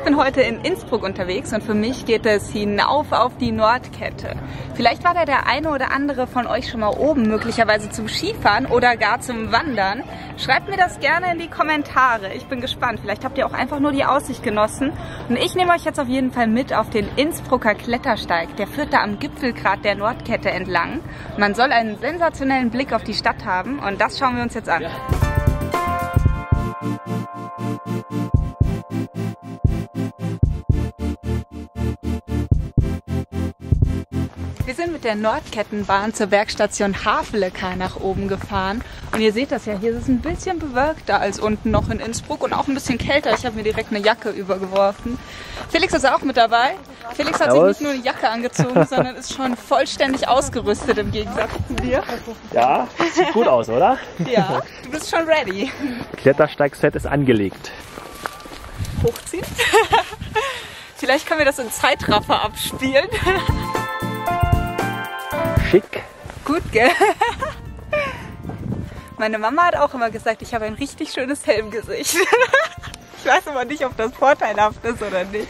bin heute in Innsbruck unterwegs und für mich geht es hinauf auf die Nordkette. Vielleicht war da der eine oder andere von euch schon mal oben, möglicherweise zum Skifahren oder gar zum Wandern. Schreibt mir das gerne in die Kommentare. Ich bin gespannt. Vielleicht habt ihr auch einfach nur die Aussicht genossen. Und ich nehme euch jetzt auf jeden Fall mit auf den Innsbrucker Klettersteig. Der führt da am Gipfelgrat der Nordkette entlang. Man soll einen sensationellen Blick auf die Stadt haben und das schauen wir uns jetzt an. Ja. Wir sind mit der Nordkettenbahn zur Bergstation Haveleka nach oben gefahren. Und ihr seht das ja, hier ist es ein bisschen bewölkter als unten noch in Innsbruck und auch ein bisschen kälter. Ich habe mir direkt eine Jacke übergeworfen. Felix ist auch mit dabei. Felix hat sich nicht nur eine Jacke angezogen, sondern ist schon vollständig ausgerüstet im Gegensatz zu dir. Ja, sieht gut aus, oder? Ja, du bist schon ready. Klettersteigset ist angelegt. Hochziehen. Vielleicht können wir das in Zeitraffer abspielen. Schick. Gut, gell? Meine Mama hat auch immer gesagt, ich habe ein richtig schönes Helmgesicht. Ich weiß aber nicht, ob das vorteilhaft ist oder nicht.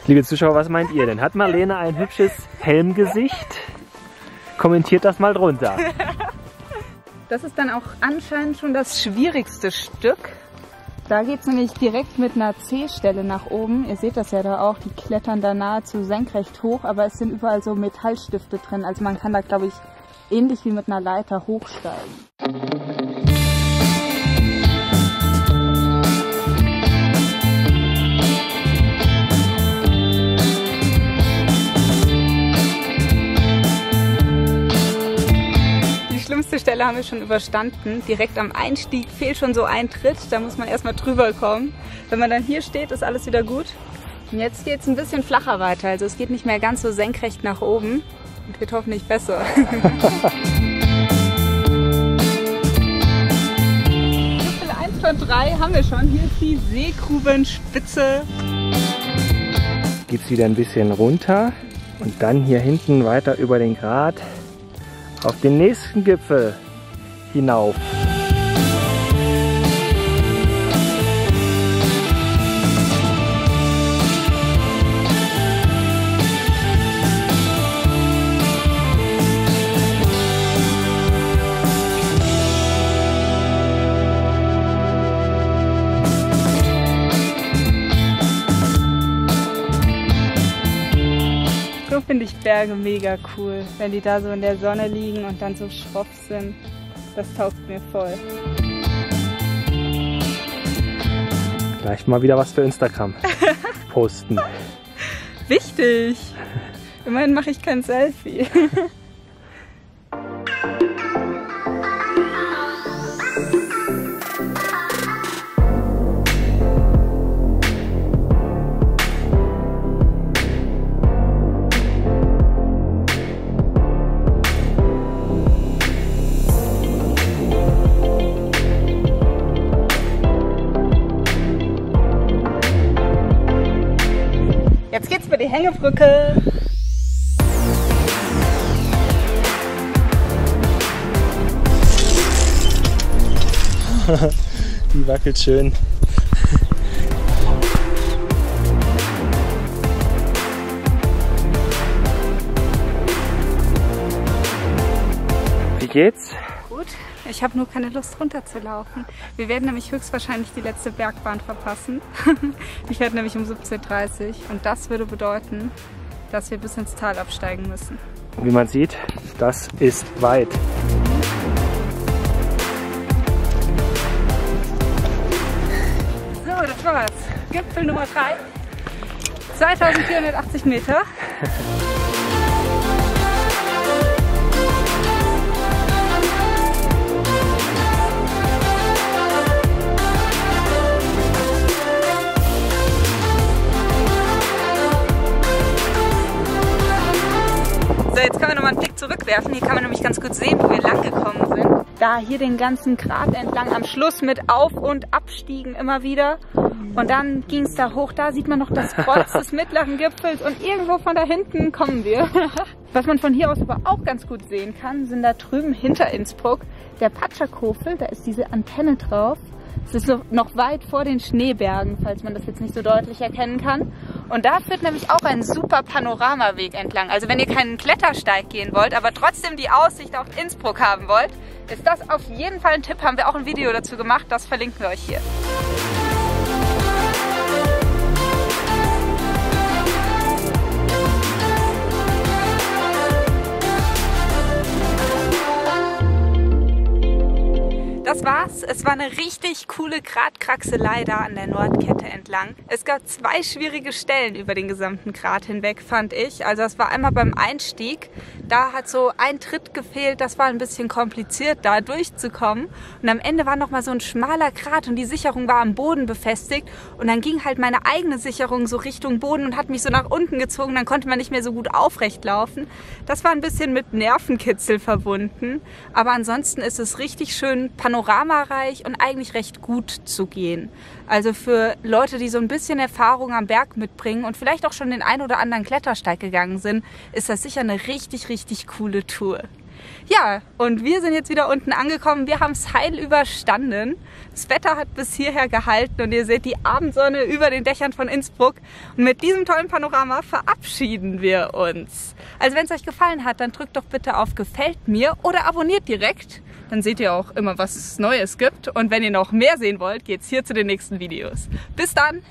Liebe Zuschauer, was meint ihr denn? Hat Marlene ein hübsches Helmgesicht? Kommentiert das mal drunter. Das ist dann auch anscheinend schon das schwierigste Stück. Da geht es nämlich direkt mit einer C-Stelle nach oben. Ihr seht das ja da auch, die klettern da nahezu senkrecht hoch, aber es sind überall so Metallstifte drin. Also man kann da, glaube ich, ähnlich wie mit einer Leiter hochsteigen. Die schlimmste Stelle haben wir schon überstanden. Direkt am Einstieg fehlt schon so ein Tritt, da muss man erstmal drüber kommen. Wenn man dann hier steht, ist alles wieder gut. Und jetzt geht es ein bisschen flacher weiter, also es geht nicht mehr ganz so senkrecht nach oben und wird hoffentlich besser. Gipfel 1 von 3 haben wir schon. Hier ist die Seegrubenspitze. Geht es wieder ein bisschen runter und dann hier hinten weiter über den Grat auf den nächsten Gipfel hinauf. So finde ich Berge mega cool, wenn die da so in der Sonne liegen und dann so schroff sind. Das taugt mir voll. Gleich mal wieder was für Instagram posten. Wichtig! Immerhin mache ich kein Selfie. Jetzt geht's über die Hängebrücke. Die wackelt schön. Wie geht's? Gut, ich habe nur keine Lust runterzulaufen. Wir werden nämlich höchstwahrscheinlich die letzte Bergbahn verpassen. Die fährt nämlich um 17:30 Uhr und das würde bedeuten, dass wir bis ins Tal absteigen müssen. Wie man sieht, das ist weit. So, das war's. Gipfel Nummer 3. 2480 Meter. So, jetzt können wir nochmal einen Blick zurückwerfen. Hier kann man nämlich ganz gut sehen, wo wir lang gekommen sind. Da hier den ganzen Grat entlang, am Schluss mit Auf- und Abstiegen immer wieder. Und dann ging es da hoch, da sieht man noch das Kreuz des mittleren Gipfels und irgendwo von da hinten kommen wir. Was man von hier aus aber auch ganz gut sehen kann, sind da drüben hinter Innsbruck der Patschakofel, da ist diese Antenne drauf. Es ist noch weit vor den Schneebergen, falls man das jetzt nicht so deutlich erkennen kann. Und da führt nämlich auch ein super Panoramaweg entlang. Also wenn ihr keinen Klettersteig gehen wollt, aber trotzdem die Aussicht auf Innsbruck haben wollt, ist das auf jeden Fall ein Tipp. Haben wir auch ein Video dazu gemacht, das verlinken wir euch hier. Das war's. Es war eine richtig coole Gratkraxelei da an der Nordkette entlang. Es gab 2 schwierige Stellen über den gesamten Grat hinweg, fand ich. Also das war einmal beim Einstieg. Da hat so ein Tritt gefehlt. Das war ein bisschen kompliziert, da durchzukommen. Und am Ende war noch mal so ein schmaler Grat und die Sicherung war am Boden befestigt. Und dann ging halt meine eigene Sicherung so Richtung Boden und hat mich so nach unten gezogen. Dann konnte man nicht mehr so gut aufrecht laufen. Das war ein bisschen mit Nervenkitzel verbunden. Aber ansonsten ist es richtig schön panoramareich und eigentlich recht gut zu gehen. Also für Leute, die so ein bisschen Erfahrung am Berg mitbringen und vielleicht auch schon den ein oder anderen Klettersteig gegangen sind, ist das sicher eine richtig, richtig coole Tour. Ja, und wir sind jetzt wieder unten angekommen. Wir haben es heil überstanden. Das Wetter hat bis hierher gehalten und ihr seht die Abendsonne über den Dächern von Innsbruck. Und mit diesem tollen Panorama verabschieden wir uns. Also wenn es euch gefallen hat, dann drückt doch bitte auf Gefällt mir oder abonniert direkt. Dann seht ihr auch immer, was es Neues gibt. Und wenn ihr noch mehr sehen wollt, geht's hier zu den nächsten Videos. Bis dann!